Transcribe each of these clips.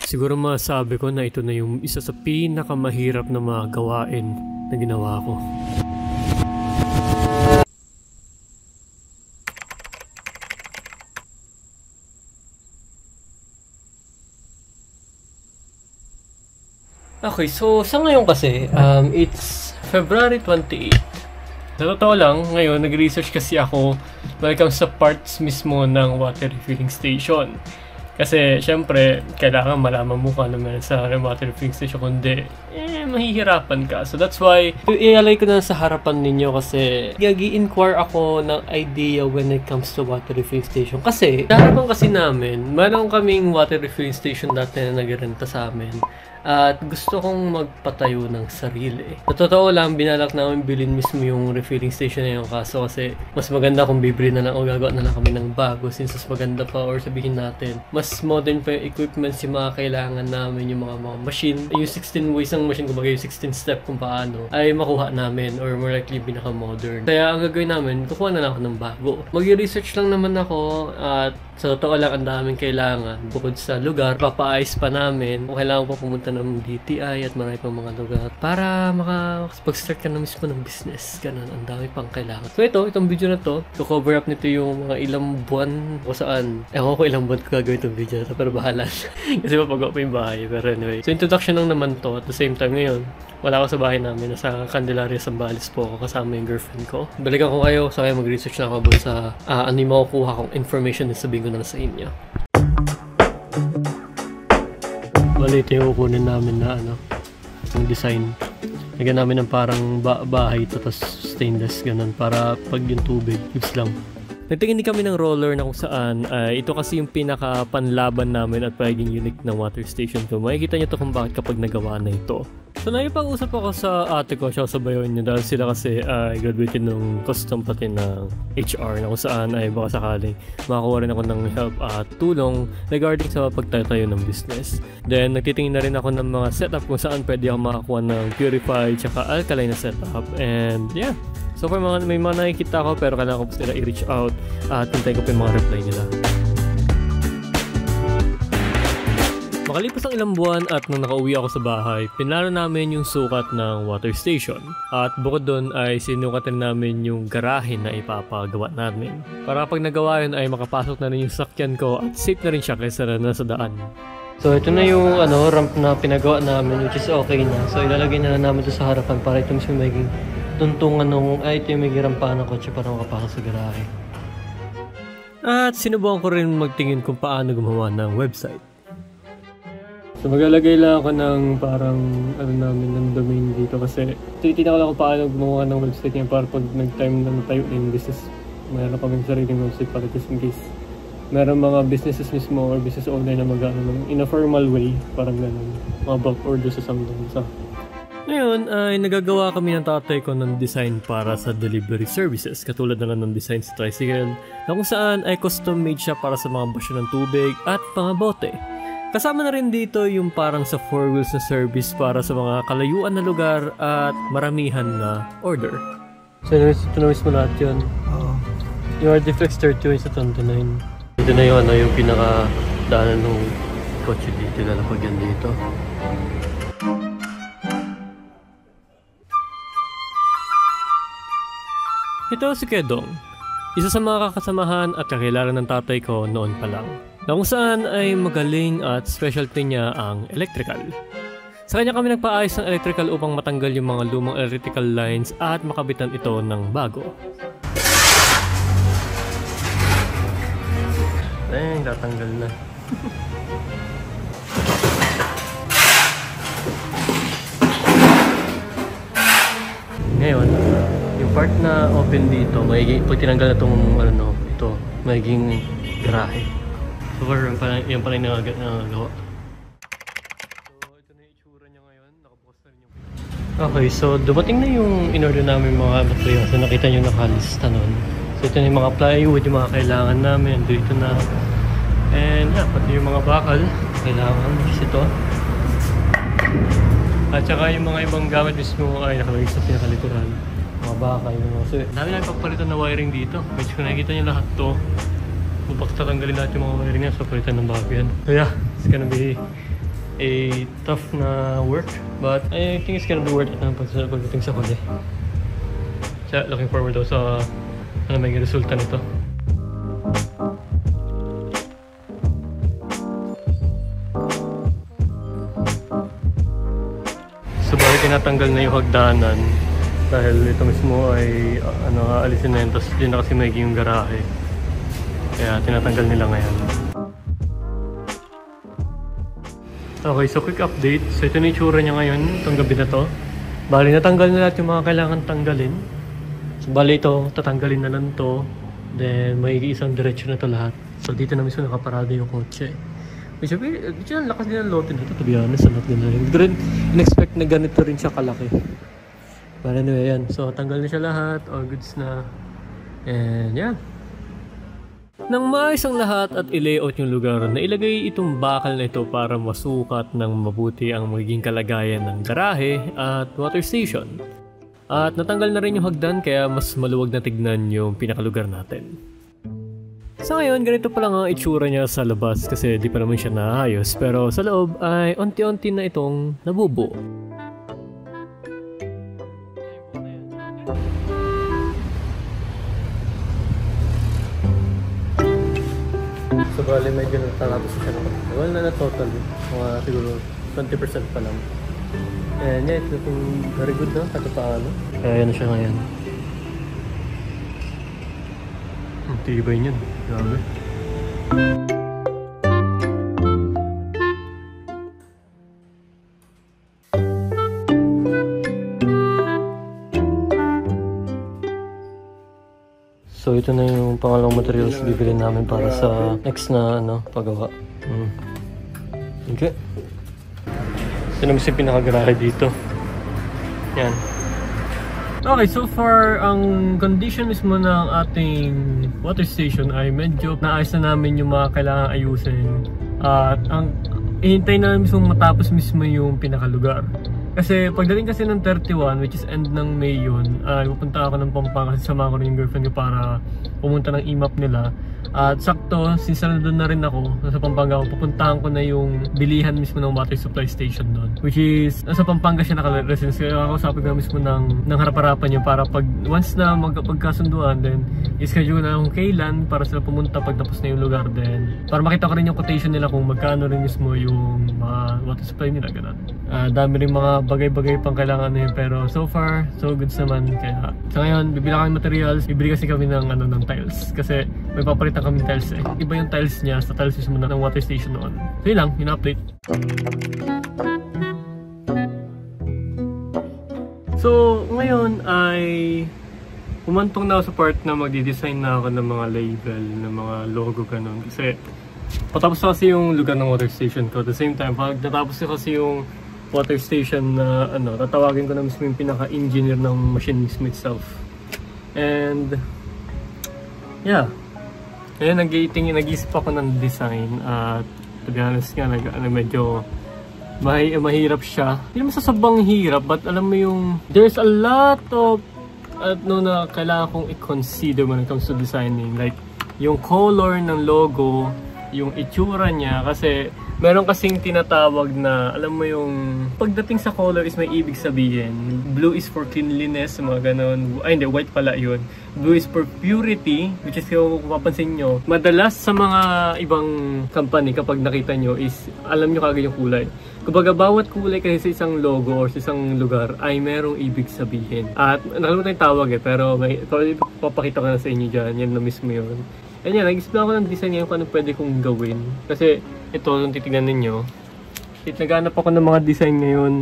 Siguro masabi ko na ito na yung isa sa pinakamahirap na mga gawain na ginawa ko. Okay, so sa ngayon kasi, it's February 28. Sa totoo lang, ngayon nag-research kasi ako when it comes sa parts mismo ng water refilling station. Kasi, syempre, kailangan malaman mo kung ano meron sa water refilling station, kundi, mahihirapan ka. So, that's why, i-alay ko na sa harapan ninyo kasi gagi-inquire ako ng idea when it comes to water refilling station. Kasi, sa harapan kasi namin, meron kaming water refilling station dati na nag-renta sa amin. At gusto kong magpatayo ng sarili. Sa totoo lang, binalak namin bilhin mismo yung refilling station na yung kaso kasi mas maganda kung bibili na lang o gagawa na lang kami ng bago since mas maganda pa or sabihin natin, mas modern pa yung equipments yung mga kailangan namin, yung mga machine. Yung 16 ways ng machine, kumbaga yung 16 step kung paano, ay makuha namin or more likely pinaka-modern. Kaya ang gagawin namin, kukuha na lang ako ng bago. Mag-research lang naman ako at sa totoo lang, ang daming kailangan. Bukod sa lugar, papaayos pa namin. Kung kailangan pa pumunta ng DTI at marami pang mga lugar para makapag-start ka na mismo ng business. Ganun, ang dami pang kailangan. So itong video na to, cover up nito yung mga ilang buwan kung saan. Ewan ko ilang buwan ko gagawin itong video na to, pero bahala. Kasi mapagawa pa yung bahay. Pero anyway, so introduction lang naman to. At the same time ngayon, wala ako sa bahay namin. Nasa Candelaria, Zambales po ako kasama yung girlfriend ko. Balikan ko kayo, so kaya mag-research na ako sa ano yung makukuha kong information na sabihin ko na sa inyo. Bali, ito yung kukunin namin na yung design. Lagyan namin ng parang bahay tapos stainless ganun para pag yung tubig, lips lang. Nagtingin din kami ng roller na kung saan ito kasi yung pinaka-panlaban namin at pagiging unique ng water station ko. Makikita nyo to kung bakit kapag nagawa na ito. So nakipag-usap ako sa ate ko, siya sa bayon niya dahil sila kasi graduated ng custom pati ng HR na kung saan ay baka sakaling makakuha rin ako ng help at tulong regarding sa pagtatayo ng business. Then nagtitingin na rin ako ng mga setup kung saan pwede ako makakuha ng purified tsaka alkaline na setup. And yeah, so far may mga nakikita ko pero kailangan ko po sila i-reach out at hintayin ko po yung mga reply nila. Makalipas ang ilang buwan at nung nakauwi ako sa bahay, pinlano namin yung sukat ng water station. At bukod doon ay sinukatan namin yung garahe na ipapagawa namin. Para pag nagawa yun ay makapasok na rin yung sakyan ko at safe na rin siya kaysa na nasa daan. So ito na yung ramp na pinagawa namin which is okay na. So ilalagay na namin ito sa harapan para ito mismo maging tuntungan ito yung maging rampahan ng kotse para makapasok sa garahe. At sinubukan ko rin magtingin kung paano gumawa ng website. So maglalagay lang ako ng parang namin ng domain dito kasi tinitingnan ko lang kung paano gumawa ng website niya para pag nag-time na natayo na yung business, mayroon kaming sariling website para just in case meron mga businesses mismo or business owner na mag-ano in a formal way, parang gano'n, mga bulk orders sa something. So ngayon ay nagagawa kami ng tatay ko ng design para sa delivery services katulad na lang ng design sa tricycle na kung saan ay custom made siya para sa mga basyo ng tubig at mga bote. Kasama na rin dito yung parang sa 4 wheels na service para sa mga kalayuan na lugar at maramihan na order. So ito na mismo lahat yun. Yung Artiflex 31 sa 29. Ito na yung pinaka-daanan ng kotse dito, lalapag yan dito. Ito si Kedong, isa sa mga kakasamahan at kakilala ng tatay ko noon pa lang. Na kung saan ay magaling at specialty niya ang electrical. Sa kanya kami nagpaayos ng electrical upang matanggal yung mga lumang electrical lines at makabitan ito ng bago. Tatanggal na. Ngayon, yung part na open dito, pag tinanggal na itong ito, magiging garahe. So far, yan pala yung nagagawa. So ito na yung itsura niya ngayon, nakabukas na rin yung okay, so dumating na yung in-order namin mga materials. So nakita nyo nakalista nun. So ito na yung mga plywood, yung mga kailangan namin. Dito na. And yeah, pati yung mga bakal kailangan, is ito. At saka yung mga ibang gamit mismo ay nakalagay sa pinakalikuran. Mga bakal, so dami na ipapalitan na wiring dito. Medyo kung nakikita nyo lahat to, tatanggalin natin yung mga wiring niya, so palitan ng bago yan. So yeah, it's gonna be a tough na work, but I think it's gonna be worth it pagdating sa huli. So, looking forward daw sa may resulta nito. So, bali tinatanggal na yung hagdanan dahil ito mismo ay aalisin na yun, tapos yun na kasi magiging yung garahe. Kaya tinatanggal nila ngayon. Okay, so quick update. So ito na yung tsura niya ngayon, itong gabi na to. Bali, natanggal na lahat yung mga kailangan tanggalin. So bali ito, tatanggalin na lang to. Then may isang diretsyo na to lahat. So dito na mismo nakaparado yung kotse. Which ang lakas din ang lote na to, to be honest. Ang lakas din na rin. Hindi ko rin in-expect na ganito rin siya kalaki. But anyway, yan. So tanggal na siya lahat, all goods na. And yeah. Nang maayos ang lahat at i-layout yung lugar, nailagay itong bakal na ito para masukat ng mabuti ang magiging kalagayan ng garahe at water station. At natanggal na rin yung hagdan kaya mas maluwag na tignan yung pinakalugar natin. Sa ngayon, ganito pa lang ang itsura niya sa labas kasi di pa naman siya naayos, pero sa loob ay unti-unti na itong nabubuo. So bali medyo natatapos siya na. Well na total, mga siguro 20% pa lang. And yeah, it's looking very good na, kahit paano. Kaya yan na siya ngayon. Ang tibay niyan, grabe. So ito na yung pangalawang materials bibili namin para sa next na paggawa. Okay. Ito naman yung pinakagarahe dito. Yan. Okay, so far ang condition mismo ng ating water station ay medyo naayos na namin yung mga kailangan ayusin. At ang ihintay na mismo matapos mismo yung pinakalugar. Kasi pagdating kasi ng 31, which is end ng May yun, pupunta ako ng Pampanga kasi sama ko rin yung girlfriend ko para pumunta ng IMAP nila. At sakto, since nandun na rin ako, nasa Pampanga ako, pupuntahan ko na yung bilihan mismo ng water supply station doon. Which is, nasa Pampanga siya naka-residence. Kaya ako na mismo ng harap-harapan niya para pag once na magkasunduan, then i-schedule na kung kailan para sila pumunta pag tapos na yung lugar. Then, para makita ko rin yung quotation nila kung magkano rin mismo yung water supply nila, gano'n. Dami rin mga bagay-bagay pang kailangan na yun, pero so far, so goods naman. Kaya sa ngayon, bibili kami materials, bibili kasi kami ng tiles kasi may papalitan kami tiles eh. Iba yung tiles niya sa tiles mismo ng water station noon. So yun lang, yun update. So ngayon ay umantong na ako sa part na magdi-design na ako ng mga label, ng mga logo ganun. Kasi patapos na kasi yung lugar ng water station ko. At the same time, pag natapos na kasi yung water station na tatawagin ko na mismo yung pinaka-engineer ng machine mismo itself. And yeah, ngayon nag-iisip ako ng design at to be honest nga, medyo mahirap siya. Hindi naman sasabang hirap, but alam mo yung there's a lot of na kailangan kong i-consider when it comes to designing, like yung color ng logo, yung itsura niya, kasi meron kasing tinatawag na, alam mo yung pagdating sa color is may ibig sabihin. Blue is for cleanliness, mga ganon. Ay hindi, white pala yun. Blue is for purity, which is kung mapapansin nyo, madalas sa mga ibang company kapag nakita nyo is alam nyo kagad yung kulay. Kumbaga bawat kulay kasi sa isang logo or sa isang lugar ay merong ibig sabihin. At nakalimutan yung tawag pero papakita ko na sa inyo dyan, yan na mismo yun. And yan, nag-isip na ako ng design ngayon kung ano pwede kong gawin. Kasi ito, kung titignan ninyo, naghanap ako ng mga design ngayon.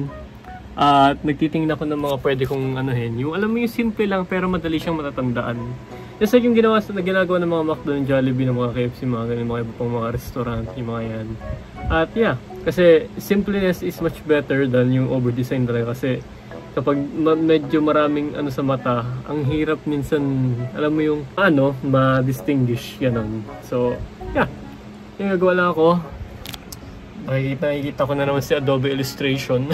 At nagtitingin ako ng mga pwede kong anuhin. Yung alam mo yung simple lang pero madali siyang matatandaan. Just like yung ginagawa ng mga McDo, ng Jollibee, ng mga KFC, mga ganun, mga iba pang mga restaurant, yung mga yan. At yeah, kasi simpleness is much better than yung over-design talaga. Kasi kapag medyo maraming sa mata, ang hirap minsan, alam mo yung ma-distinguish, ganun. So, yeah. Yung gagawa lang ako, nakikita ko na naman si Adobe Illustration.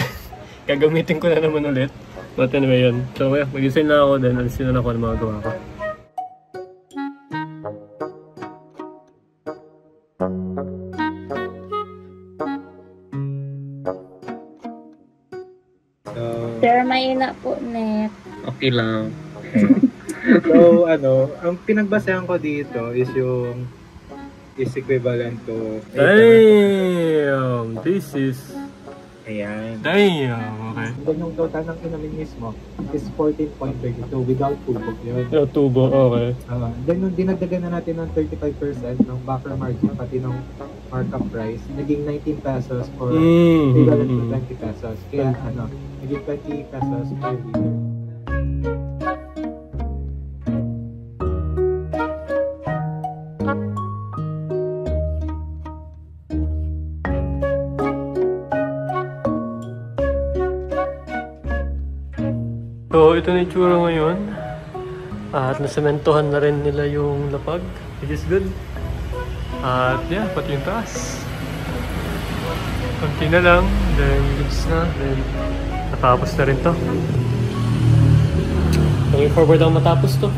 Gagamitin ko na naman ulit. But anyway, yun. So, yeah, mag-design na ako, then alisin na ako ng mga gawa ko. Sir, may na po net. Okay lang. So, ang pinagbasehan ko dito is yung is equivalent to... Damn! This is... Ayan. Damn! Okay. Then yung total ng inumin mismo is 14.32 without tubog yun. Yung tubo, okay. Then nung dinagdagan na natin ng 35% ng buffer margin pati ng markup price, naging 19 pesos or equivalent to 20 pesos. Kaya naging 20 pesos per liter. So, ito na yung tsura ngayon. At nasementohan na rin nila yung lapag, which is good. At yeah, pati yung taas. Konti na lang, then goods na, then natapos na rin to. Looking forward ako matapos to.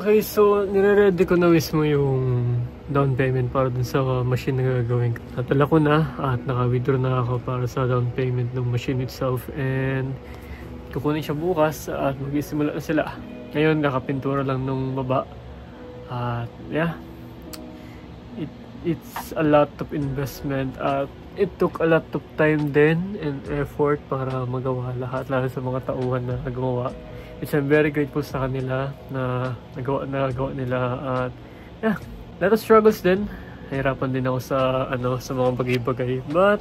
Okay, so nire-ready ko na mismo yung down payment para dun sa machine na gagawin. Natala ko na at naka-withdraw na ako para sa down payment ng machine itself, and kukunin siya bukas at mag-isimula na sila. Ngayon nakapintura lang nung baba at yeah, it's a lot of investment at it took a lot of time din and effort para magawa lahat, lalo sa mga tauhan na nagawa. Which I'm very grateful sa kanila na nagawa nila at yeah, lot of struggles din. Nahirapan din ako sa sa mga bagay-bagay, but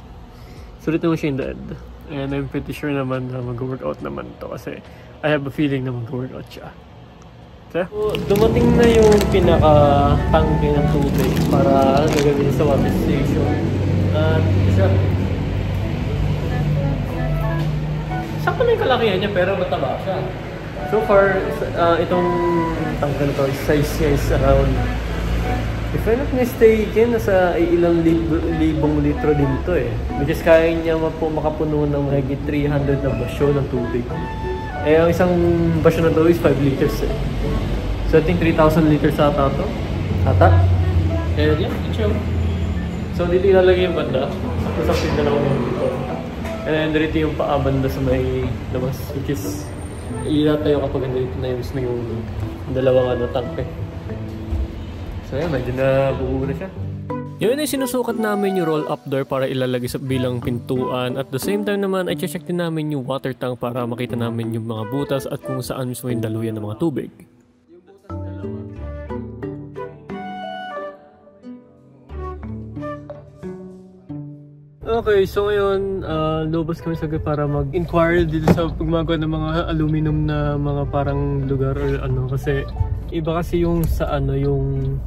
sulit naman siya in the end. And I'm pretty sure naman na mag-workout naman to kasi I have a feeling na mag-workout siya. So, dumating na yung pinaka-tangke ng tubig para gagawin sa water station. At isa, sakto na yung kalakihan niya pero mataba siya. So far, itong tangke na to, size niya is around, if I'm not mistaken, nasa ilang libong litro din to eh. Which is kaya niya makapuno ng mahigit 300 na basyo ng tubig. Eh, ang isang basyo na to is 5 liters eh. So I think 3,000 liters ata to. And yeah, it's chill. So dito ilalagay yung banda. Tapos sa na lang dito. And then dito yung paabanda sa may labas, which is ilatayo kapag dito na yung mismo yung dalawang tangke. So yeah, medyo na buo na siya. Yun ay sinusukat namin yung roll-up door para ilalagay sa bilang pintuan. At the same time naman ay check din namin yung water tank para makita namin yung mga butas at kung saan mismo yung daluyan ng mga tubig. Okay, so ngayon, lubos kami sa para mag-inquire dito sa pagmagawa ng mga aluminum na mga parang lugar or kasi iba kasi yung sa yung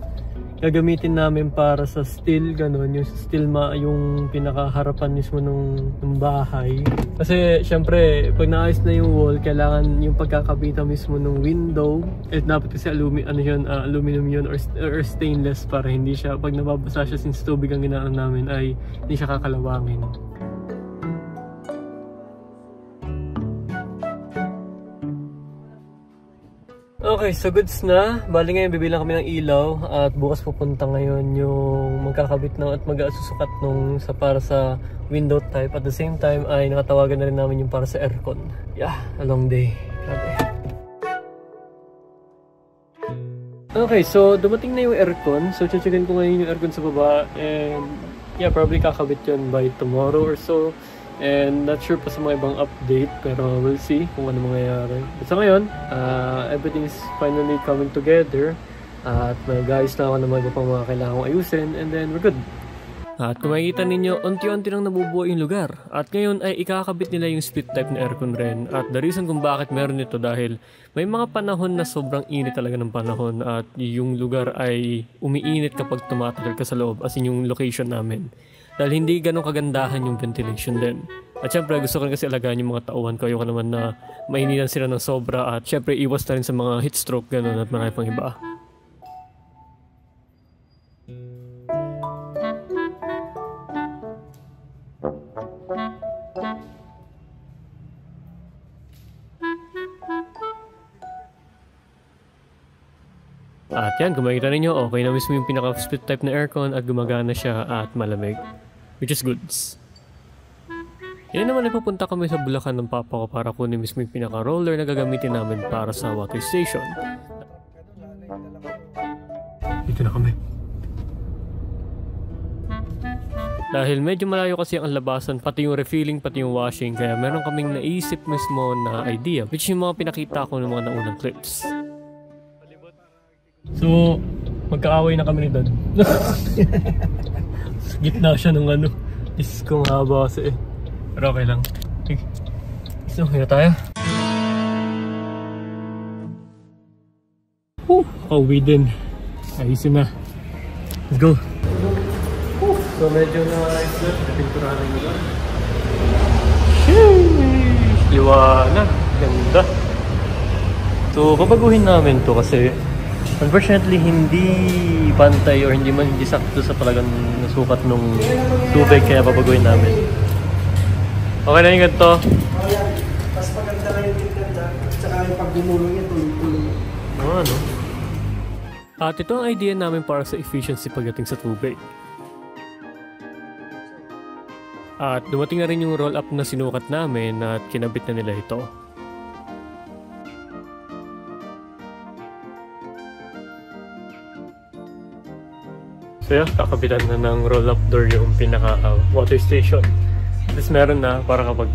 gagamitin namin para sa steel, ganun, yung steel yung pinakaharapan mismo ng bahay. Kasi syempre, pag naayos na yung wall, kailangan yung pagkakabita mismo ng window. Dapat kasi aluminum yun or stainless para hindi siya, pag nababasa siya since tubig ang ginaan namin ay hindi siya kakalawangin. Okay, so goods na. Bali ngayon bibilang kami ng ilaw at bukas pupunta ngayon yung magkakabit ng at mag-asusukat nung para sa window type. At the same time ay nakatawagan na rin namin yung para sa aircon. Yeah, a long day. Grabe. Okay, so dumating na yung aircon. So checkin ko ngayon yung aircon sa baba and yeah, probably kakabit yun by tomorrow or so. And not sure pa sa mga ibang update, pero we'll see kung ano mangyayari. But sa ngayon, everything is finally coming together. At nag-ayos na ako ng mga iba pang mga kailangan kong ayusin, and then we're good. At kung makikita ninyo, unti-unti lang nabubuo yung lugar. At ngayon ay ikakabit nila yung split type na aircon rin. At the reason kung bakit meron ito dahil may mga panahon na sobrang init talaga ng panahon. At yung lugar ay umiinit kapag tumatagal ka sa loob, as in yung location namin. Dahil hindi ganun kagandahan yung ventilation din. At syempre gusto ko rin kasi alagaan yung mga tauhan ko. Ayoko naman na mainitan sila ng sobra. At syempre iwas na rin sa mga heat stroke ganun at marami pang iba. At yan, kung makikita ninyo, okay na mismo yung pinaka-split type na aircon at gumagana siya at malamig. Which is goods. Yan naman ay pupunta kami sa Bulacan ng papa ko para kunin mismo yung pinaka-roller na gagamitin namin para sa water station. Dito na kami. Dahil medyo malayo kasi ang labasan, pati yung refilling, pati yung washing, kaya meron kaming naisip mismo na idea, which yung mga pinakita ko ng mga naunang clips. So, magkaaway na kami ni Dad. Gitna siya ng ano. Is kung haba kasi eh. Pero okay lang. Okay. So, kaya tayo. Kauwi din. Ayusin na. Let's go. So, medyo na-ayos na. Pinturahan na nila. Sheesh! Liwanag. Ganda. So, babaguhin namin to kasi unfortunately, hindi pantay or hindi sakto sa talagang nasukat nung tubig kaya babaguhin namin. Okay na yung ganito. Mas maganda na yung tiganda. Tsaka yung pagdumulong niya, tuloy-tuloy. Ano? At ito ang idea namin para sa efficiency pagdating sa tubig. At dumating na rin yung roll-up na sinukat namin at kinabit na nila ito. So yeah, kakabitan na ng roll-up door yung pinaka-water station. Tapos meron na para kapag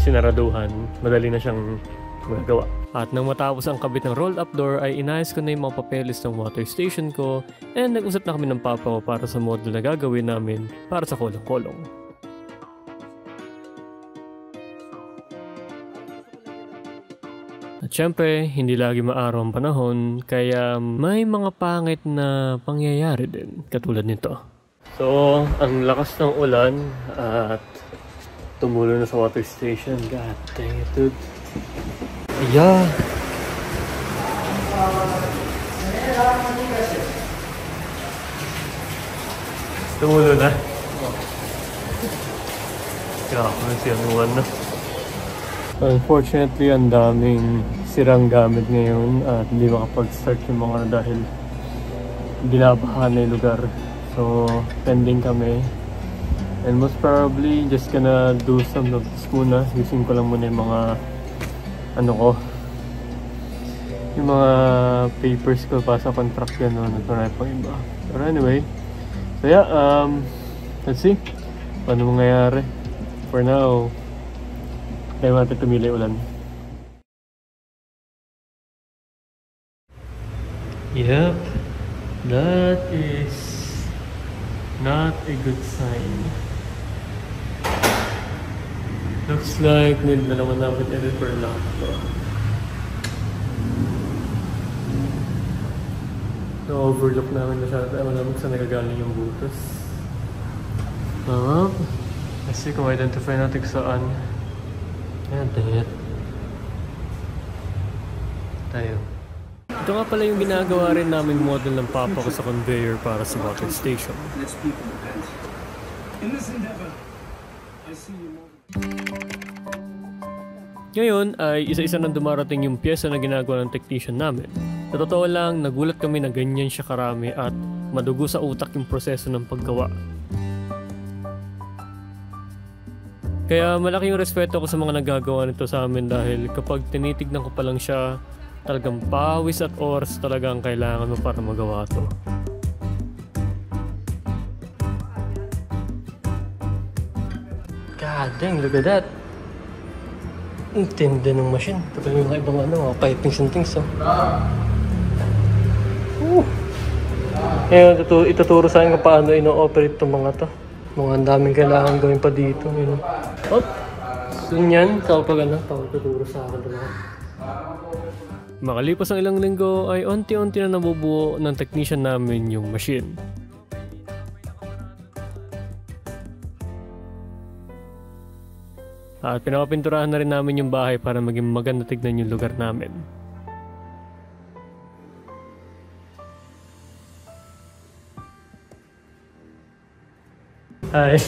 sinaraduhan, madali na siyang magagawa. At nang matapos ang kabit ng roll-up door ay inayos ko na yung mga papeles ng water station ko and nag-usap na kami ng papa ko para sa model na gagawin namin para sa kolong-kolong. At syempre, hindi lagi maaraw ang panahon, kaya may mga pangit na pangyayari din, katulad nito. So, ang lakas ng ulan at tumulo na sa water station. God dang it, dude. Yeah. Tumulo na. Grabe, siyanuan na. Unfortunately, ang daming sirang gamit ngayon at hindi makapag-start yung mga dahil binabaha na yung lugar. So, pending kami. And most probably, just gonna do some notes muna. Using ko lang muna yung mga ano ko. Yung mga papers ko pa sa contract yan. At marami pang iba. Pero anyway. So yeah, let's see. Paano mangyayari. For now, tayo natin tumili ulan. Yep, that is not a good sign. Looks like need na naman namin edit for lang to. Na-overlook namin masyado. Ewan namin saan nagagaling yung butas. Let's see kung identify natin saan. Ayan, tingit. Tayo. Ito nga pala yung ginagawa rin namin model ng papa ko sa conveyor para sa water station. Ngayon ay isa-isa nang dumarating yung pyesa na ginagawa ng technician namin. Sa totoo lang, nagulat kami na ganyan siya karami at madugo sa utak yung proseso ng paggawa. Kaya malaki yung respeto ko sa mga nagagawa nito sa amin dahil kapag tinitignan ko pa lang siya, talagang pawis at oras talaga ang kailangan mo para magawa to. God dang, look at that! Ang tindi ng machine. Kapag yung mga ibang pipings and things. Ngayon, ituturo sa akin kung paano ino-operate itong mga to. Mga daming kailangan gawin pa dito. Oh, so yan, kapag tuturo sa akin ito mga. Makalipas ang ilang linggo ay unti-unti na nabubuo ng technician namin yung machine. At pinapapinturahan na rin namin yung bahay para maging maganda tignan yung lugar namin. Ay,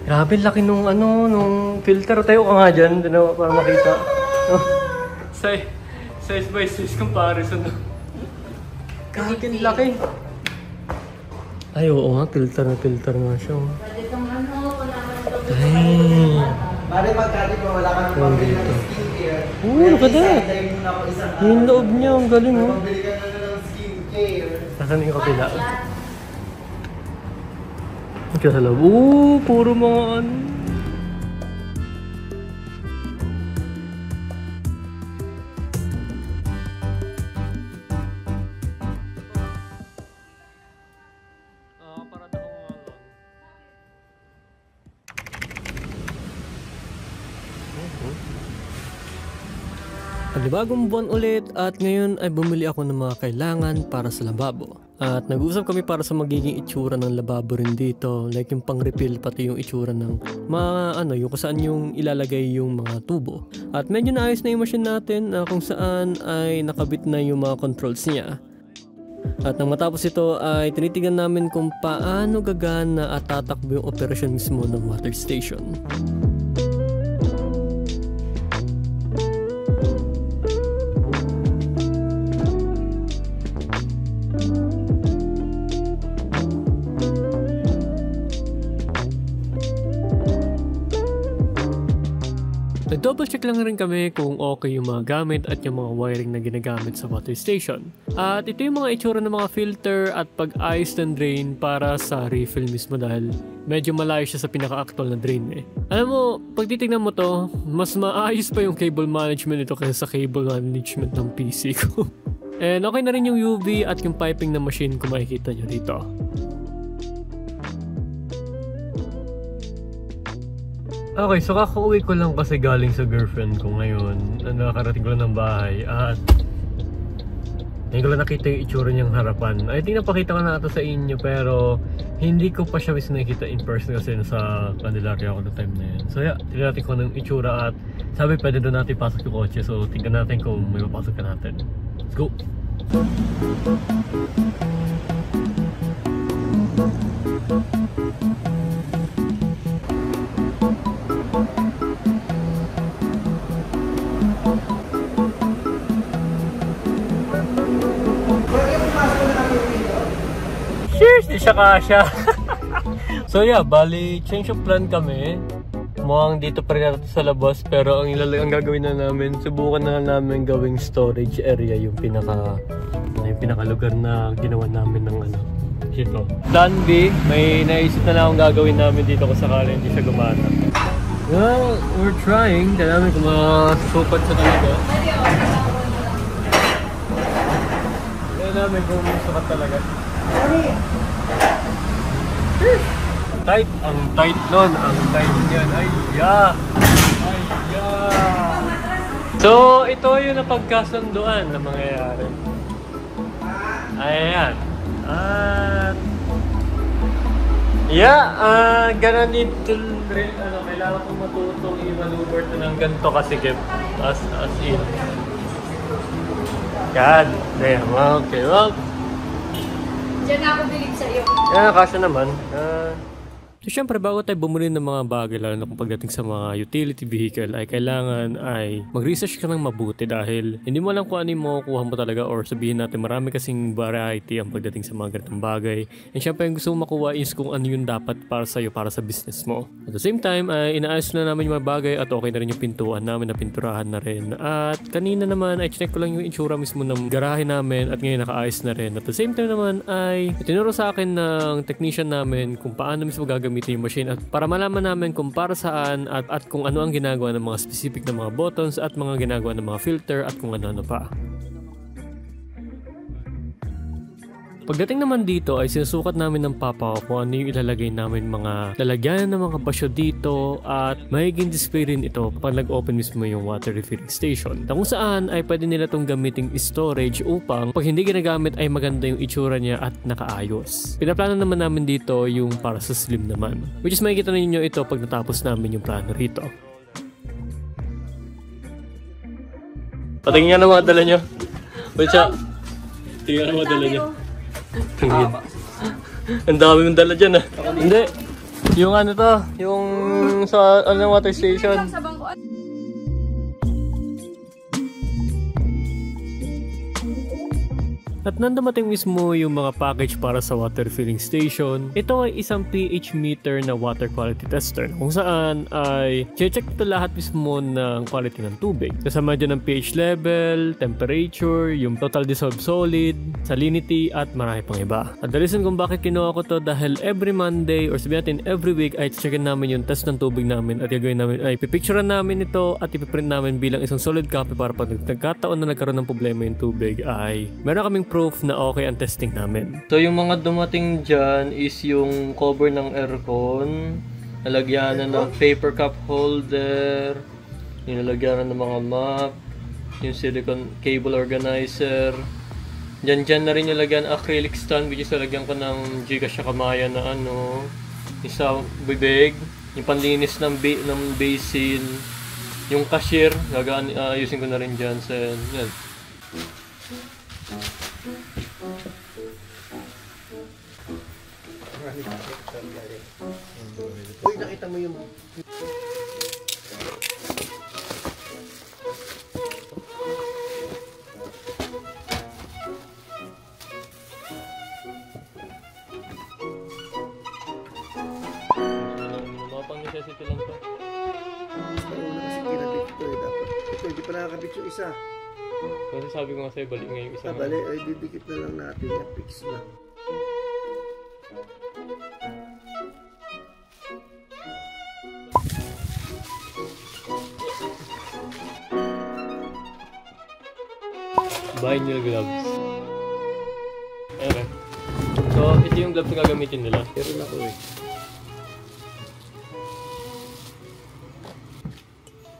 grabe laki nung nung filter. Tayo ka nga dyan, para makita. Size by size comparison. Kakin laki. Ay, oo nga. Filter na filter nga siya. Ay. Bale, magkali pa wala ka nang pambili ng skincare. Look at that. Yung loob niya, ang galing oh. Pambili ka na ng skincare. Nasaan yung kapila? Ito sa loob. Puro mga ano. Panibagong buwan ulit at ngayon ay bumili ako ng mga kailangan para sa lababo. At nag-uusap kami para sa magiging itsura ng lababo rin dito. Like yung pang-refill pati yung itsura ng mga yung kung saan yung ilalagay yung mga tubo. At medyo naayos na yung machine natin kung saan ay nakabit na yung mga controls niya. At nang matapos ito ay tinitingnan namin kung paano gagana at tatakbo yung operasyon mismo ng water station. Nag-double check lang rin kami kung okay yung mga gamit at yung mga wiring na ginagamit sa water station. At ito yung mga itsura ng mga filter at pag-ayos ng drain para sa refill mismo dahil medyo malayo siya sa pinaka-actual na drain eh. Alam mo, pag titignan mo to, mas maayos pa yung cable management nito kaysa sa cable management ng PC ko. And okay na rin yung UV at yung piping ng machine kung makikita nyo dito. Okay, so kakauwi ko lang kasi galing sa girlfriend ko ngayon. Nakarating ko lang ng bahay at hindi ko lang nakita yung itsura niyang harapan. I think napakita ko na ito sa inyo pero hindi ko pa siya mismo nakikita in person kasi nasa Candelaria ako na time na yun. So yeah, tignan natin kung anong itsura at sabi pwede doon natin pasok yung kotse. So tignan natin kung may mapasok ka natin. Let's go! Cheers! Di siya kasya. So yeah, bali change of plan kami. Mukhang dito pa rin natin sa labas pero ang gagawin na namin, subukan na namin gawing storage area yung pinaka lugar na ginawa namin ng dito. Plan B, may naisip na akong gagawin namin dito kung sakali hindi siya gumana. Well, we're trying. Tignan namin kung masusukat sa talaga. Tignan namin kung masusukat talaga. Tight, ang tight nun, ang tight yan. Ay, yeah. Ay, yeah. So, ito yung napagkasunduan na mangyayari. Ayan. At yeah, gonna need to rin, kailangan kong matutong i-maneuver ito ng ganito kasigip as in. God damn, okay, well. Diyan ako bilib sa'yo. Yeah, kasya naman. So syempre bago tayo bumili ng mga bagay lalo na kung pagdating sa mga utility vehicle ay kailangan ay mag-research ka ng mabuti dahil hindi mo alam kung ano yung makukuha mo talaga or sabihin natin marami kasing variety ang pagdating sa mga ganitong bagay. And syempre yung gusto mo makuha is kung ano yung dapat para sa'yo, para sa business mo. At the same time ay inaayos na namin yung mga bagay at okay na rin yung pintuan namin na pinturahan na rin. At kanina naman ay check ko lang yung insura mismo ng garahe namin at ngayon nakaayos na rin. At the same time naman ay itinuro sa akin ng technician namin kung paano mismo gagamitin yung machine at para malaman namin kung para saan at kung ano ang ginagawa ng mga specific na mga buttons at mga ginagawa ng mga filter at kung ano-ano pa. Pagdating naman dito ay sinusukat namin ng papa ko kung ano yung ilalagay namin mga lalagyan ng mga basyo dito at magiging display rin ito pag nag-open mismo yung water refilling station. Na kung saan ay pwede nila itong gamiting storage upang pag hindi ginagamit ay maganda yung itsura niya at nakaayos. Pinaplano naman namin dito yung para sa slim naman. Which is makikita ninyo ito pag natapos namin yung plano rito. Patingin nga na mga dala nyo. Wait siya. Tingnan na mga dala nyo. Tingin. Ang dami mong dala dyan Hindi. Yung ano to, yung sa water station. At nang dumating mismo yung mga package para sa water filling station, ito ay isang pH meter na water quality tester kung saan ay check ito lahat mismo ng quality ng tubig. Kasama dyan ng pH level, temperature, yung total dissolved solid, salinity at marami pang iba. At the reason kung bakit kinuha ko to dahil every Monday or sabihin natin every week ay checkin namin yung test ng tubig namin at gagawin namin ay pipicturean namin ito at ipiprint namin bilang isang solid copy para pag nagkataon na nagkaroon ng problema yung tubig ay meron kaming proof na okay ang testing namin. So yung mga dumating dyan is yung cover ng aircon, nalagyan na ng paper cup holder, yung nalagyan na ng mga map, yung silicone cable organizer. Dyan na rin yung lagyan acrylic stand which is nalagyan ko ng Gcash Kamaya na isa bibig, yung panlinis ng basin, yung cashier, ayusin ko na rin dyan sa yan. Uy, nakita mo yung... Mapang necessity lang to. Una kasi kinabit ko dapat. Ito, hindi pa nakakabit yung isa. Kasi sabi ko nga sa'yo, balik nga yung isa. Bali, ay didikit na lang natin yung fix na. Vinyl gloves. Okay. So, ito yung gloves na gagamitin nila. Meron ako eh.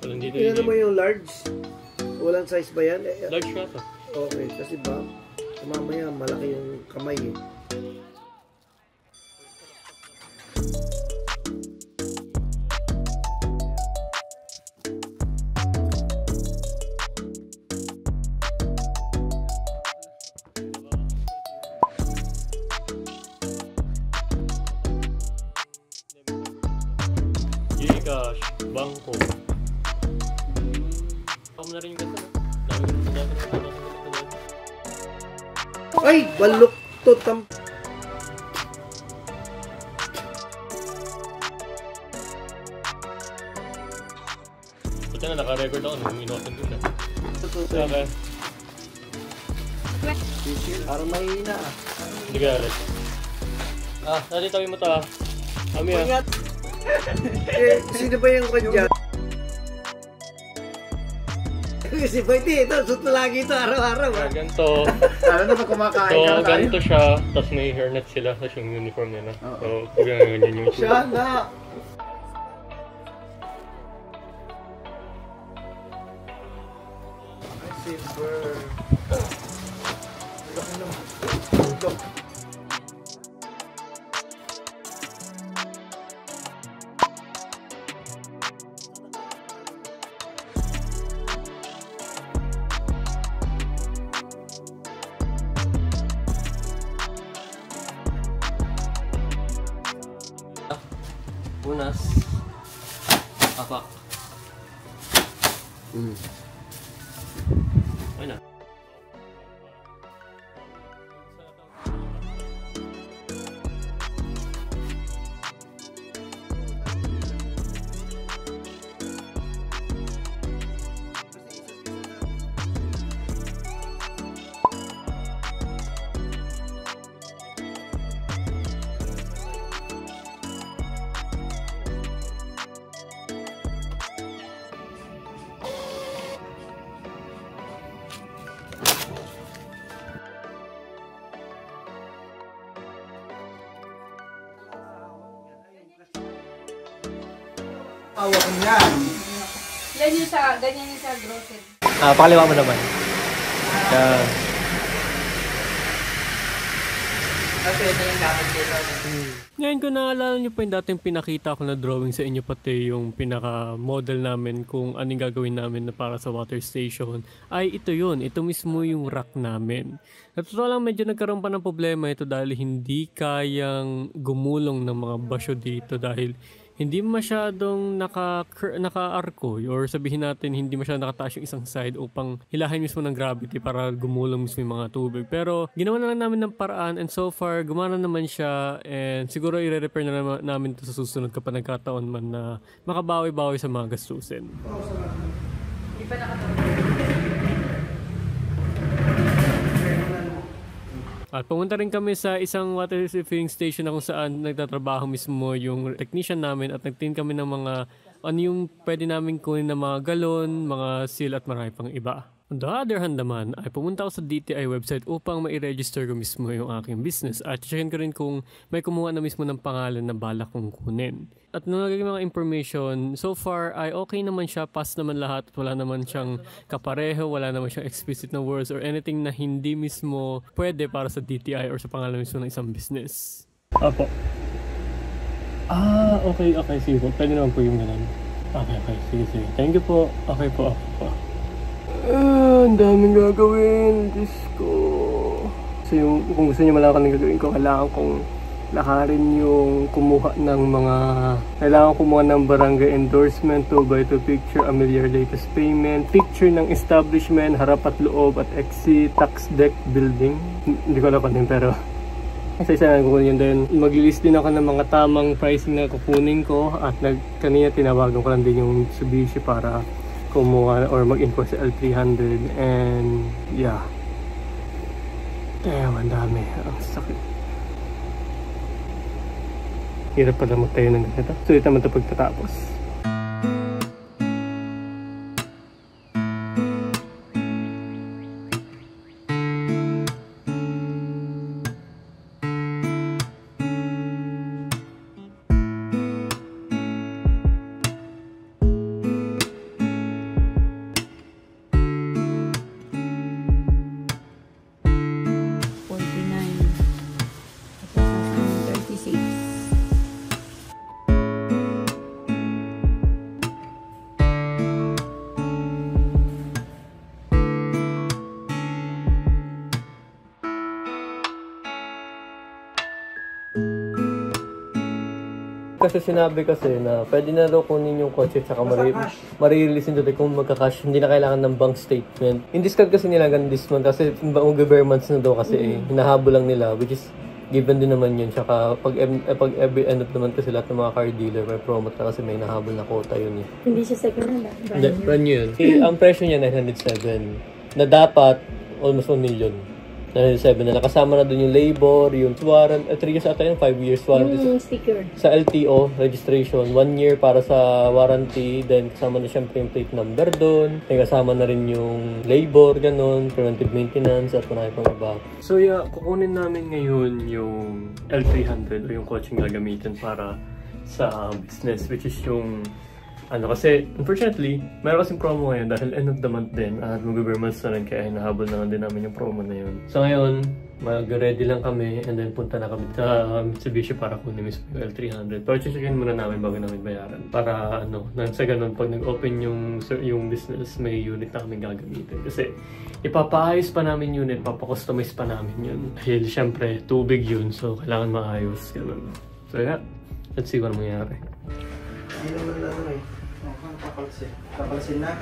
Walang dito Tingnan mo yung large. Walang size ba yan? large shot ah. Okay, kasi ba, mamaya malaki yung kamay eh. Gcash, bangko. Ako na rin yung gasa. Dami ko na Ay! Balok to tam... Buti na naka-record ako nung inotin ko siya. Okay. Parang mahina ah. Hindi ka alit. Natin tabi mo ito ah. Kami ah. Ingat! Sino ba yung kanya? Si Baiti, ito, suot mo lagi ito araw-araw ah. Ganito. Ano na ba kumakain So, ka tayo? ganito siya. Tapos may hairnet sila. Tapos yung uniform nila. So, ganyan yung shoe. Siya na! Silver. Laki ng bundok. Unas. Apak. Okay na. Awak niyan. Yan yung sa, ganyan yung sa grocery. Pakaliwa mo naman. Yan. Kasi ito yung gamit dito. Ngayon ko naalala nyo pa yung dating pinakita ko na drawing sa inyo pati yung pinaka-model namin kung anong gagawin namin na para sa water station ay ito yun, ito mismo yung rack namin. At totoo lang medyo nagkaroon pa ng problema ito dahil hindi kayang gumulong ng mga basyo dito dahil hindi masyadong naka-arco or sabihin natin hindi masyadong nakataas yung isang side upang hilahin mismo ng gravity para gumulong mismo yung mga tubig. Pero ginawa na lang namin ng paraan and so far gumana naman siya and siguro i-repair na namin ito sa susunod kapag nagkataon man na makabawi-bawi sa mga gastusin. Hindi pa nakatawa. At pumunta rin kami sa isang water refilling station na kung saan nagtatrabaho mismo yung technician namin at nagtingin kami ng mga ano yung pwede namin kunin na mga galon, mga seal at marami pang iba. On the other hand naman, ay pumunta ako sa DTI website upang mai-register ko mismo yung aking business at checkin ko rin kung may kumuha na mismo ng pangalan na balak kong kunin. At nung nagiging mga information, so far ay okay naman siya, pass naman lahat, wala naman siyang kapareho, wala naman siyang explicit na words or anything na hindi mismo pwede para sa DTI or sa pangalan mismo ng isang business. Apo. Okay, sige. Pwede naman po yung ganun. Okay, sige. Thank you po. Okay po. Ang daming gagawin. Diyos ko. So kung gusto niyo malaman ng gagawin ko, kailangan kong lakarin yung kumuha ng mga barangay endorsement, 2x2 picture, familiar latest payment, picture ng establishment, harap at loob at exit, tax deck building. Hindi ko alam pa din pero isa na kukunin yun. Then mag-list din ako ng mga tamang pricing na kukunin ko at kanina tinawagan ko lang din yung Mitsubishi para kumuha or mag-inquire sa L300 and yeah. Damn, ang dami. Ang sakit. Hirap pala magtayo ng ganito. Sulit naman ito pagtatapos. Kasi sinabi kasi na pwede na daw kunin yung kotse at saka marirelease nito kung magka-cash. Hindi na kailangan ng bank statement. In-discard kasi nila hanggang this month kasi mag-bare months na daw kasi hinahabol lang nila, which is given din naman yun. Tsaka pag every end of the month kasi lahat ng mga car dealer may promote na kasi may nahabol na quota yun eh. Hindi siya second hand, brand new yun. Ang presyo niya 907 na dapat almost 1 million. 907 na nakasama na dun yung labor, yung warranty, 3 years ata yun, 5 years warranty. Yung sticker. Sa LTO, registration, 1 year para sa warranty, then kasama na syempre yung plate number dun, then kasama na rin yung labor, ganun, preventive maintenance, at marami pang iba. So yeah, kukunin namin ngayon yung L300 o yung coaching gagamitin para sa business, which is yung kasi unfortunately, mayroon kasing promo ngayon dahil end of the month din at mag-bare months na rin kaya hinahabol na din namin yung promo na yun. So ngayon, mag-ready lang kami and then punta na kami sa Mitsubishi para kunin mismo yung L300. Pero checkin muna namin bago namin bayaran para sa ganun pag nag-open yung business, may unit na kami gagamitin. Kasi ipapaayos pa namin unit, papakustomize pa namin yun. Dahil syempre, tubig yun, so kailangan maayos. Ganun. So yeah, let's see what mangyayari. Hindi naman kapalsin na.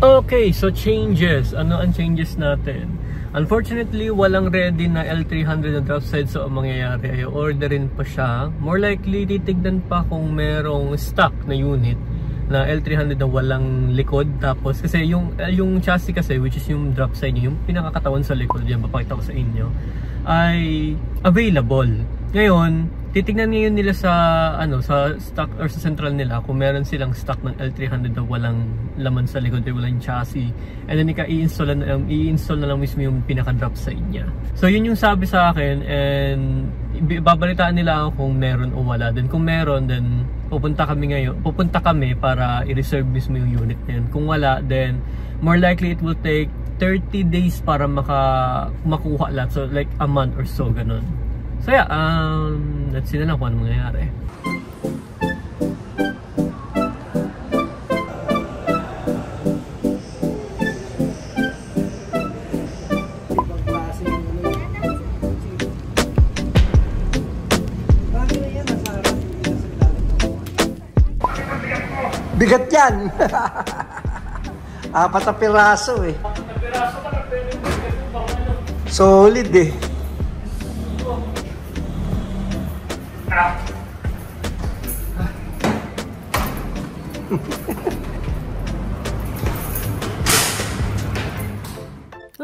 Okay, so changes. Ano ang changes natin? Unfortunately, walang ready na L300 na drop side, so ang mangyayari ay orderin pa siya. More likely, titignan pa kung merong stock na unit na L300 na walang likod. Tapos kasi yung chassis kasi, which is yung drop side niya, yung pinakakatawan sa likod, yan papakita ko sa inyo, ay available. Ngayon, titignan ngayon nila sa sa stock or sa central nila kung meron silang stock ng L300 na walang laman sa likod, walang chassis, and then i-install na lang mismo yung pinaka-drop side niya. So yun yung sabi sa akin, and babalitaan nila ako kung meron o wala. Then kung meron, then pupunta kami para i-reserve mismo yung unit na yun. Kung wala, then more likely it will take 30 days para makuha lahat. So like a month or so, ganun. So yeah, let's see na lang kung ano mangyayari. Bigat yan. Apat na piraso eh. Solid eh.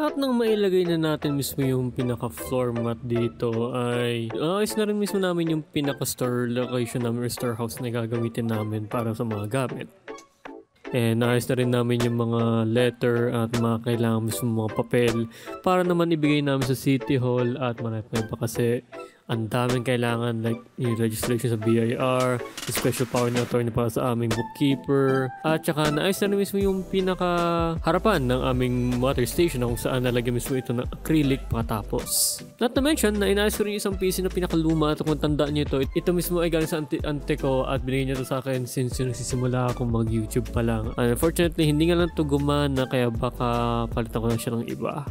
At nang mailagay na natin mismo yung pinaka-floor mat dito ay ayos na rin mismo namin yung pinaka-store location namin or storehouse na gagamitin namin para sa mga gamit. And ayos na rin namin yung mga letter at mga kailangan mismo mga papel para naman ibigay namin sa City Hall at marami pa kasi ang daming kailangan like yung registration sa BIR, yung special power na attorney para sa aming bookkeeper, at saka naayos na rin mismo yung pinaka harapan ng aming water station kung saan nalagyan mismo ito ng acrylic pagkatapos. Not to mention na inayos ko rin yung isang PC na pinakaluma at kung tandaan nyo ito mismo ay galing sa ante ko at binigyan niya ito sa akin since yung nagsisimula akong mag YouTube pa lang. Unfortunately hindi nga lang ito gumana kaya baka palitan ko lang siya ng iba.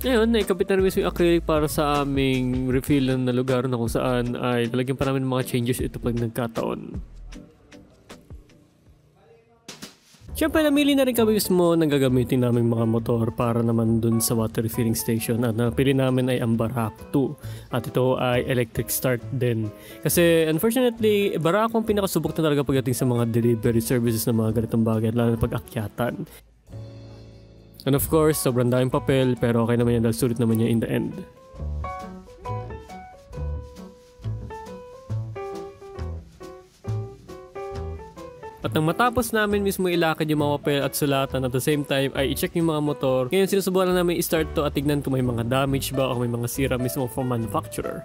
Ngayon, naikabit na rin mismo yung acrylic para sa aming refillan na lugar na kung saan ay lalagyan pa namin mga changes ito pag nagkataon. Siyempre, namili na rin kami mismo ng gagamitin naming mga motor para naman dun sa water refilling station at napili namin ay ang Barak 2 at ito ay electric start din. Kasi unfortunately, Barak ang pinakasubok na talaga pagdating sa mga delivery services na mga ganitong bagay lalo na pag-akyatan. And of course, sobrang daming papel pero okay naman yan dahil sulit naman yan in the end. At nang matapos namin mismo ilakad yung mga papel at sulatan at the same time ay i-check yung mga motor, ngayon sinusubukan na namin i-start to at tignan kung may mga damage ba o may mga sira mismo from manufacturer.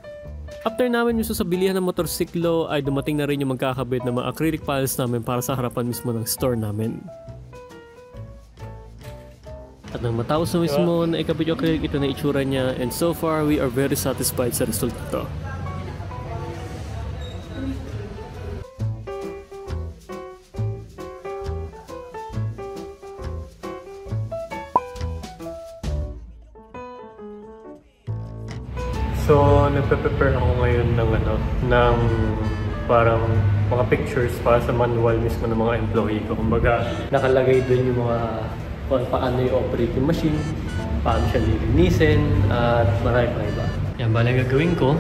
After namin mismo sa bilihan ng motorsiklo ay dumating na rin yung magkakabit ng mga acrylic piles namin para sa harapan mismo ng store namin. At nang matapos na mismo na ikabit yung acrylic, ito na itsura niya and so far we are very satisfied sa result nito. So, nagpe-prepare ako ngayon ng parang mga pictures para sa manual mismo ng mga employee ko. Kumbaga, nakalagay doon yung mga kung paano i-operate yung machine, paano siya lilinisin, at marami pa iba. Yan, bala gagawin ko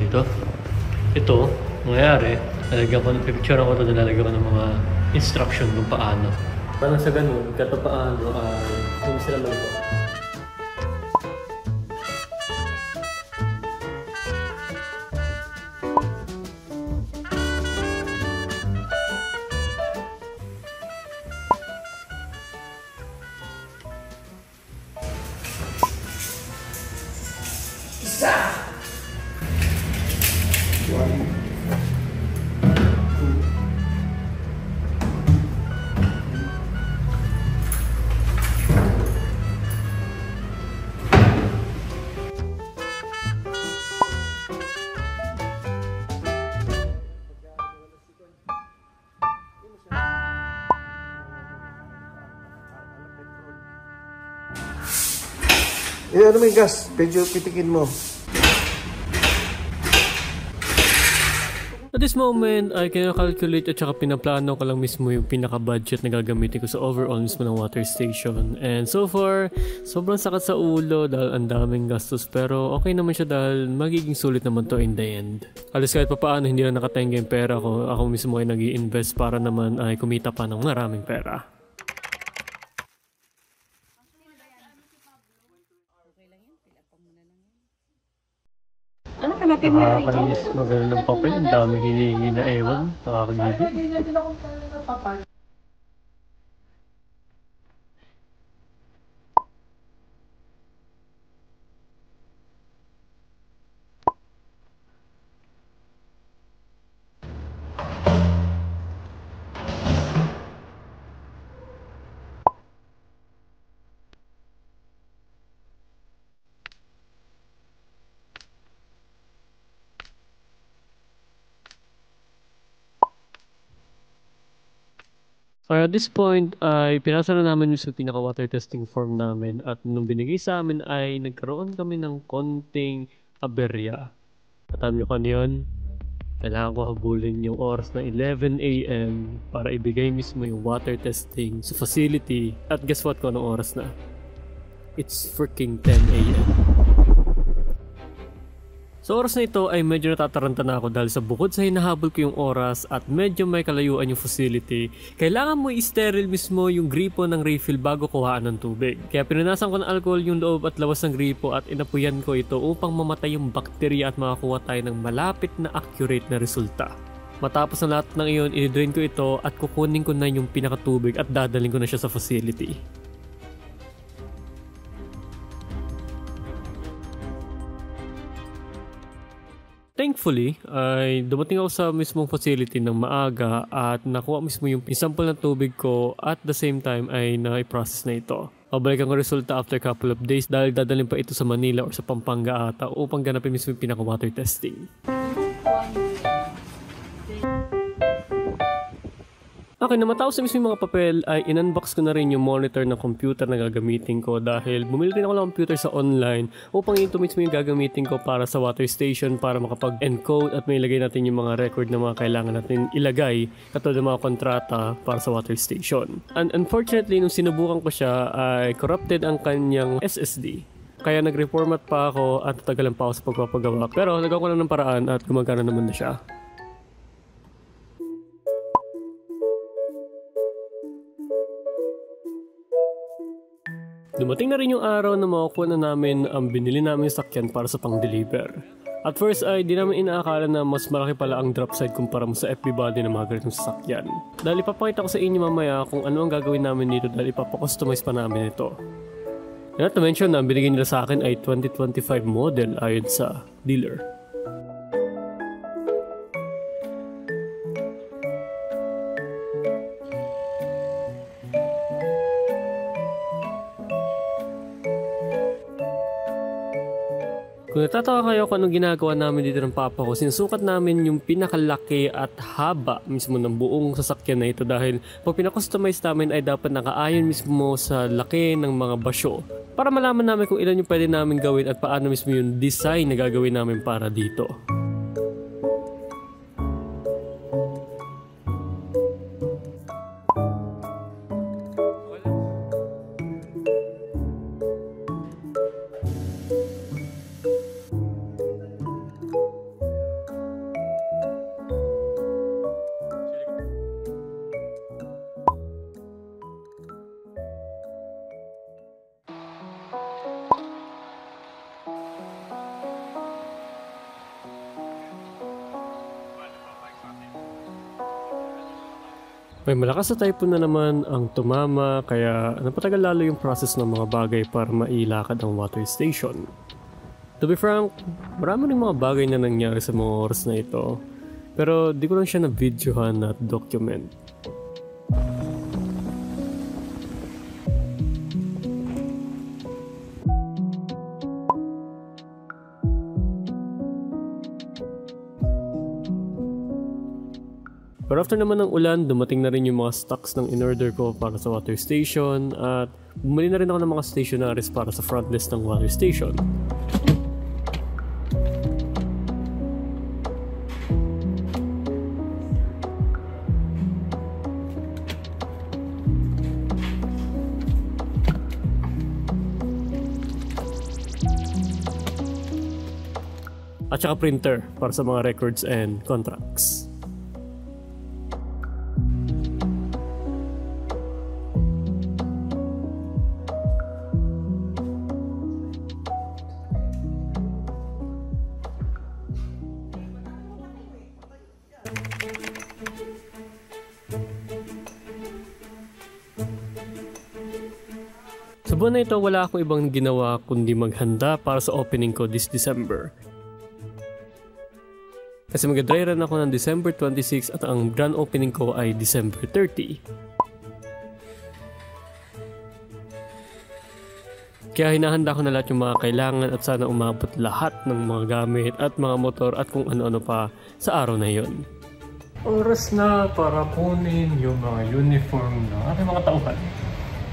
dito. Ito, nangyayari, picture ko ito, nalagyan ko ng mga instruction kung paano. Parang sa ganun, kahit paano, kung sila lang ito. Ano may gas? Medyo pitikin mo. At this moment ay kinakalculate at saka pinaplano ko lang mismo yung pinaka-budget na gagamitin ko sa overall mismo ng water station. And so far, sobrang sakat sa ulo dahil ang daming gastos pero okay naman siya dahil magiging sulit naman to in the end. Alis kahit pa paano hindi na nakatenga yung pera ko, ako mismo ay nag-i-invest para naman ay kumita pa ng maraming pera. Ano ka natin na rin? Nakakainis magano ng papel, ang dami hinihingi na ewan, nakakagigil. So at this point ay pinasa na namin yung sa pinaka-water testing form namin at nung binigay sa amin ay nagkaroon kami ng konting aberya. At alam nyo kung ano yun? Kailangan ko habulin yung oras na 11 AM para ibigay mismo yung water testing sa facility. At guess what kung anong oras na? It's freaking 10 AM. Sa oras na ito ay medyo natataranta na ako dahil sa bukod sa hinahabol ko yung oras at medyo may kalayuan yung facility, kailangan mo i-sterile mismo yung gripo ng refill bago kuhaan ng tubig. Kaya pinunasan ko ng alcohol yung loob at labas ng gripo at inapuyan ko ito upang mamatay yung bakterya at makakuha tayo ng malapit na accurate na resulta. Matapos ang lahat ng iyon, i-drain ko ito at kukunin ko na yung pinakatubig at dadalhin ko na siya sa facility. Thankfully, ay dumating ako sa mismong facility ng maaga at nakuha mismo yung sample ng tubig ko at the same time ay na-process na ito. Pabalikan ko resulta after couple of days dahil dadalhin pa ito sa Manila or sa Pampanga ata upang ganapin mismo yung pinaka-water testing. Okay, na matapos sa mismo mga papel ay in-unbox ko na rin yung monitor ng computer na gagamitin ko dahil bumili din ako ng computer sa online upang ito mismo yung gagamitin ko para sa water station para makapag-encode at may ilagay natin yung mga record na mga kailangan natin ilagay katulad ng mga kontrata para sa water station. And unfortunately, nung sinubukan ko siya ay corrupted ang kanyang SSD. Kaya nag-reformat pa ako at tatagalan pa ako sa pagpapagawa pero nagawa ko lang ng paraan at gumagana naman na siya. Dumating na rin yung araw na makukuha na namin ang binili namin sakyan para sa pang-deliver. At first ay di namin inaakala na mas malaki pala ang drop side kumpara mo sa FB body ng mga ganitong sasakyan. Dahil ipapakita ko sa inyo mamaya kung ano ang gagawin namin dito dahil ipapakustomize pa namin ito. Not to mention na binigay nila sa akin ay 2025 model ayon sa dealer. Kung natatawa kayo kung anong ginagawa namin dito ng papa ko, sinusukat namin yung pinakalaki at haba mismo ng buong sasakyan na ito dahil pag pinakustomize namin ay dapat nakaayon mismo sa laki ng mga basyo para malaman namin kung ilan yung pwede namin gawin at paano mismo yung design na gagawin namin para dito. May malakas na typhoon na naman ang tumama kaya napatagal lalo yung process ng mga bagay para mailakad ang water station. To be frank, marami rin mga bagay na nangyari sa mga oras na ito pero di ko lang siya na-videohan at document. Pero after naman ng ulan, dumating na rin yung mga stocks ng in-order ko para sa water station at bumili na rin ako ng mga stationaries para sa front desk ng water station. At saka printer para sa mga records and contracts. Sa buwan na ito, wala akong ibang ginawa kundi maghanda para sa opening ko this December. Kasi mag-dry run ako ng December 26 at ang grand opening ko ay December 30. Kaya hinahanda ko na lahat yung mga kailangan at sana umabot lahat ng mga gamit at mga motor at kung ano-ano pa sa araw na yon. Oras na para kunin yung mga uniform ng ating mga tauhan.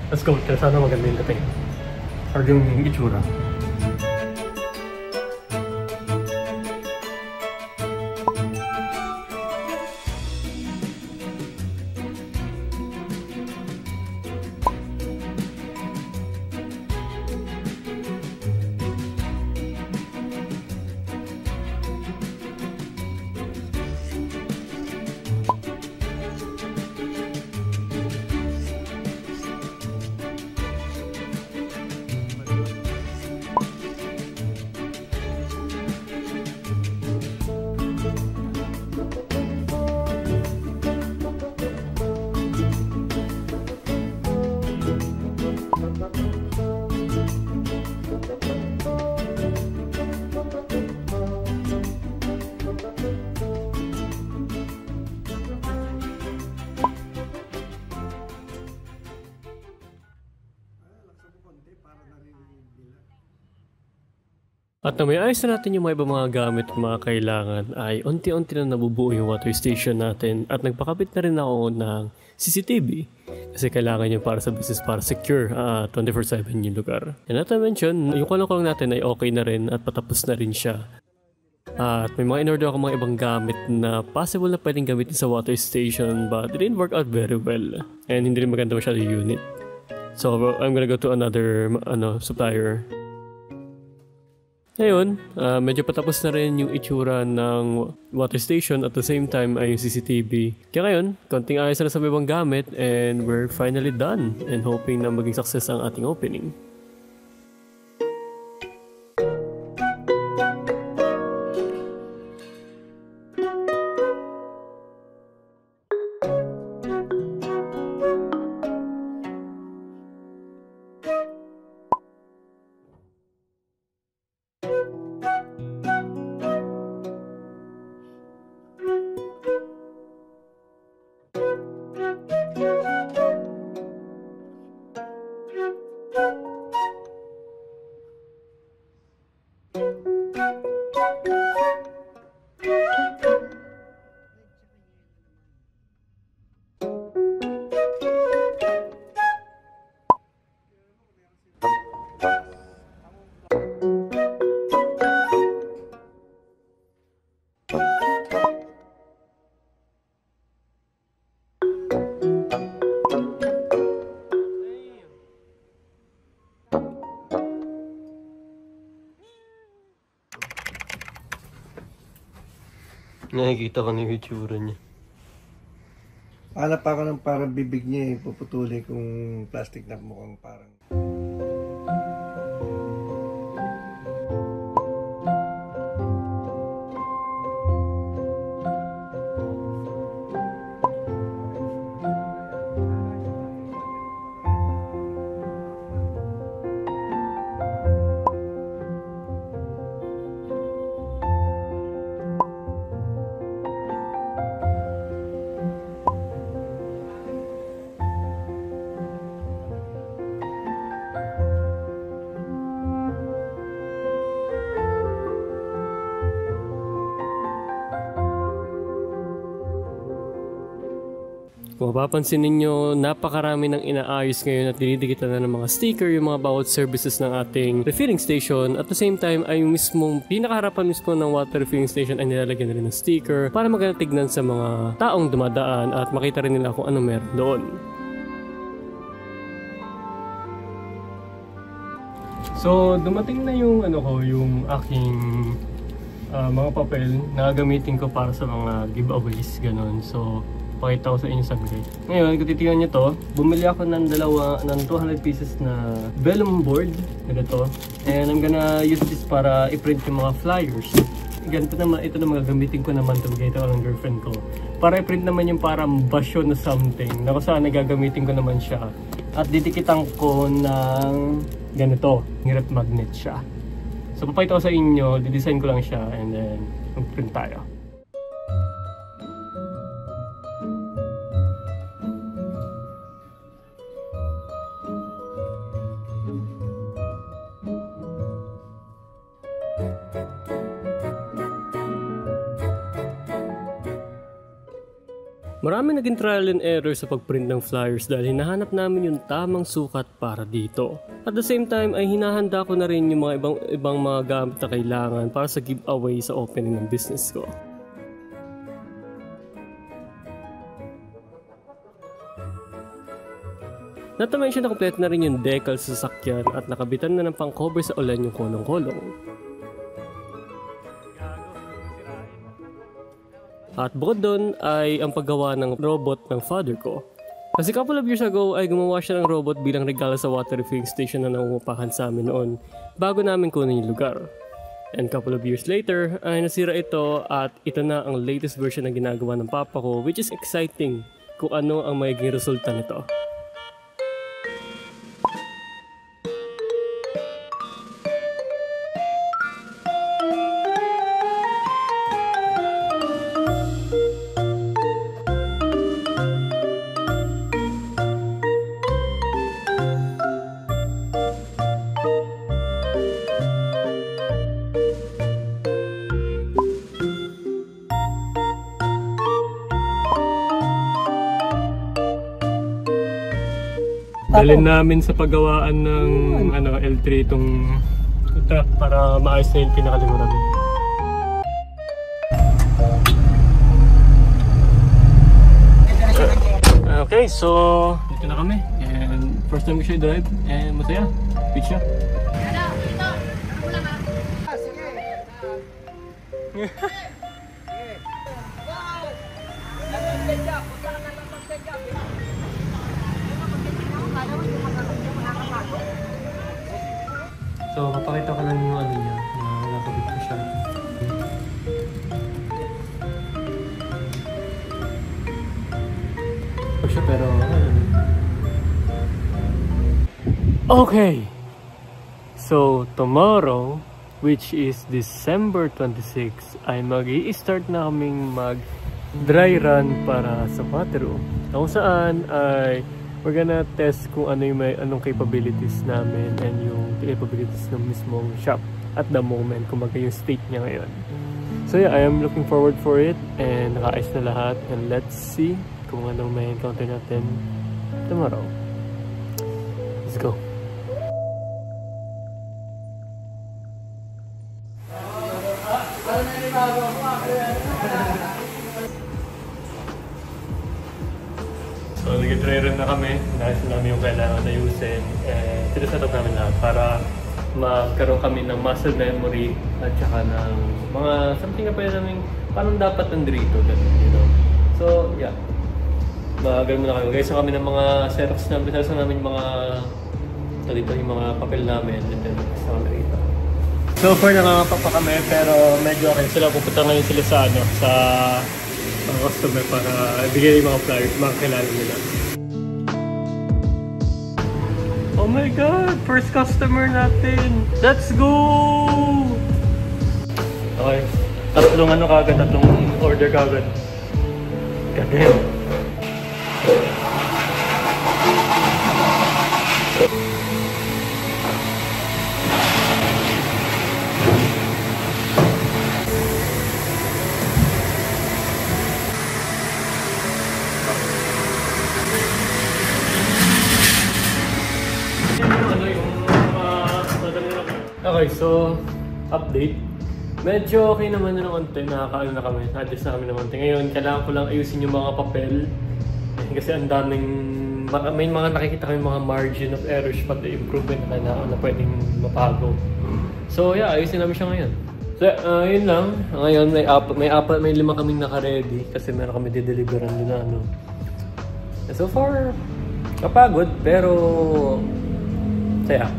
Let's go, sana maganda yung dating. Or yung itsura. At na may ayos na natin yung mga ibang mga gamit at mga kailangan ay unti-unti na nabubuo yung water station natin at nagpakabit na rin ako ng CCTV kasi kailangan yun para sa business para secure 24/7 yung lugar. And not to mention, yung kulong-kulong natin ay okay na rin at patapos na rin siya. At may mga in-order ako mga ibang gamit na possible na pwedeng gamitin sa water station but it didn't work out very well and hindi rin maganda masyado yung unit. So I'm gonna go to another supplier. Ngayon, medyo patapos na rin yung itsura ng water station at the same time ay yung CCTV. Kaya ngayon, konting ayos na sa ibang gamit and we're finally done and hoping na maging success ang ating opening. Nakikita ko na yung itsura niya. Hanap ako ng parang bibig niya eh. Puputulin kung plastic na mukhang parang... Kung mapapansin ninyo, napakarami ng inaayos ngayon at dinidikitan na ng mga sticker yung mga bawat services ng ating refilling station. At the same time ay yung mismong pinakaharapan mismo ng water refilling station ay nilalagyan na rin ng sticker para maganda tignan sa mga taong dumadaan at makita rin nila kung ano meron doon. So dumating na yung yung aking mga papel na gagamitin ko para sa mga giveaways ganun. So pakita ko sa inyo saglit. Ngayon, kung titingnan nyo to, bumili ako ng 200 pieces na vellum board. Ganito. And I'm gonna use this para i-print yung mga flyers. Ganito naman, ito naman gagamitin ko naman ito. Ito ng girlfriend ko. Para i-print naman yung parang basyo na something. Na kung saan gagamitin ko naman siya. At didikitan ko ng ganito. Ngirat magnet siya. So papakita ko sa inyo, didesign ko lang siya and then mag-print tayo. Marami naging trial and error sa pagprint ng flyers dahil hinahanap namin yung tamang sukat para dito. At the same time ay hinahanda ko na rin yung mga ibang mga gamit na kailangan para sa giveaway sa opening ng business ko. Not to mention na complete na rin yung decal sa sasakyan at nakabitan na ng pang-cover sa ulan yung kolong-kolong. At bukod doon ay ang paggawa ng robot ng father ko. Kasi couple of years ago ay gumawa siya ng robot bilang regalo sa water refilling station na nangungupahan sa amin noon bago namin kunin yung lugar. And couple of years later ay nasira ito at ito na ang latest version na ginagawa ng papa ko, which is exciting kung ano ang magiging resulta nito. Dalhin namin sa paggawaan ng L3 itong truck para maayos na yung pinakalimuran. Okay, so dito na kami and first time ko siya drive and masaya. Pizza. So, papakita ko lang yung ano niya na nakabit ko siya. Pero okay, so tomorrow, which is December 26, ay mag-i-start na kaming mag-dry run para sa Wateroo. Kung saan ay we're gonna test kung ano yung anong capabilities namin and yung capabilities ng mismong shop at the moment, kung yung state niya ngayon. So yeah, I am looking forward for it and nakaayos na lahat and let's see kung anong may encounter natin tomorrow. Let's go. So nag-dry run na kami. Nais namin yung kailangan na ayusin. Sinasetap namin lahat para magkaroon kami ng muscle memory at saka ng mga something na pwede namin parang dapat nandito, you know. So yeah, ganun na kami. Guys, kami ng mga setups namin, namin mga dito yung mga papel namin and then sa kami rito. So far nakakapa pa kami pero medyo okay sila. Pupunta ngayon sila sa sa mga customer para bigyan yung mga flyers, mga kilala nila. Oh my god! First customer natin! Let's go! Okay. Tatlong kagad, tatlong order kagad. Goddamn! Okay, so update. Medyo okay naman na konti, nakakaano na kami, na-adjust na kami ng konti. Ngayon, kailangan ko lang ayusin yung mga papel. Kasi ang daming, may mga nakikita kami mga margin of errors pa the improvement na kailangan na pwedeng mapago. So yeah, ayusin namin siya ngayon. So yun lang. Ngayon may 5 kaming naka-ready kasi meron kami dideliveran din na ano. So far, kapagod pero saya.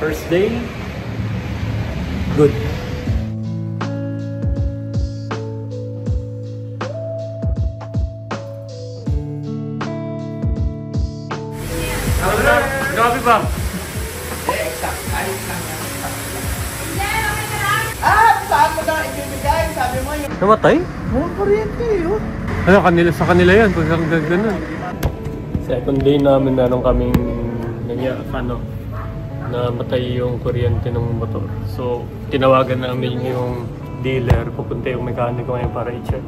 First day, good. Grabe ba? Saan mo na ibibigay? Sabi mo yung... Namatay? Walang kuryente yun. Ano, sa kanila yan, kung ganun. Second day namin meron kaming namatay yung kuryente ng motor. So, tinawagan namin yung dealer, pupunta yung mekaniko ngayon para i-check.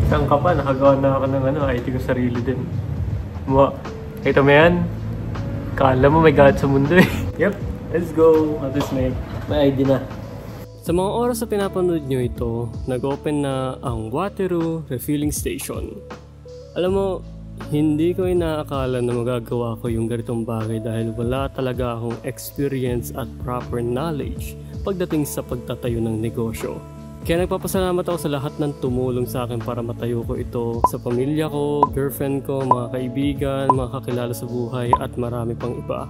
Isang ka pa, nakagawa na ako ng IT ko sarili din. Kita mo yan? Kala mo may galit sa mundo eh. Yep, let's go. At least may ID na. Sa mga oras na pinapanood nyo ito, nag-open na ang Wateroo Refilling Station. Alam mo, hindi ko inaakala na magagawa ko yung ganitong bagay dahil wala talaga akong experience at proper knowledge pagdating sa pagtatayo ng negosyo. Kaya nagpapasalamat ako sa lahat ng tumulong sa akin para matayo ko ito, sa pamilya ko, girlfriend ko, mga kaibigan, mga kakilala sa buhay at marami pang iba.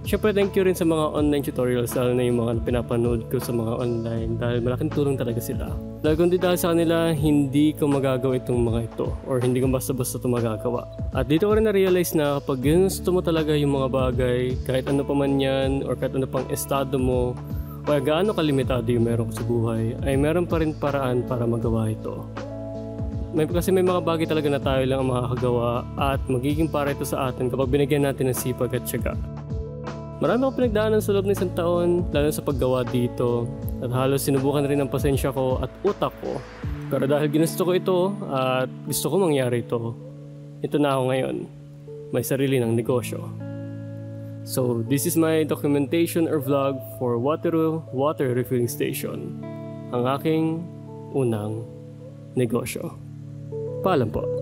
Siyempre, thank you rin sa mga online tutorials, lalo na yung mga pinapanood ko sa mga online dahil malaking tulong talaga sila. Dahil kung di dahil sa kanila, hindi ko magagawa itong mga ito or hindi ko basta-basta ito magagawa. At dito ko rin na-realize na kapag gusto mo talaga yung mga bagay, kahit ano pa man yan or kahit ano pang estado mo, o gaano kalimitado yung meron ko sa buhay, ay meron pa rin paraan para magawa ito. Kasi may mga bagay talaga na tayo lang ang makakagawa at magiging para ito sa atin kapag binigyan natin ng sipag at tiyaga. Marami akong pinagdaanan sa loob ng isang taon, lalo sa paggawa dito, at halos sinubukan rin ang pasensya ko at utak ko. Pero dahil ginusto ko ito at gusto ko mangyari ito na ako ngayon. May sarili ng negosyo. So, this is my documentation or vlog for Waterloo Water Refilling Station. Ang aking unang negosyo. Paalam po.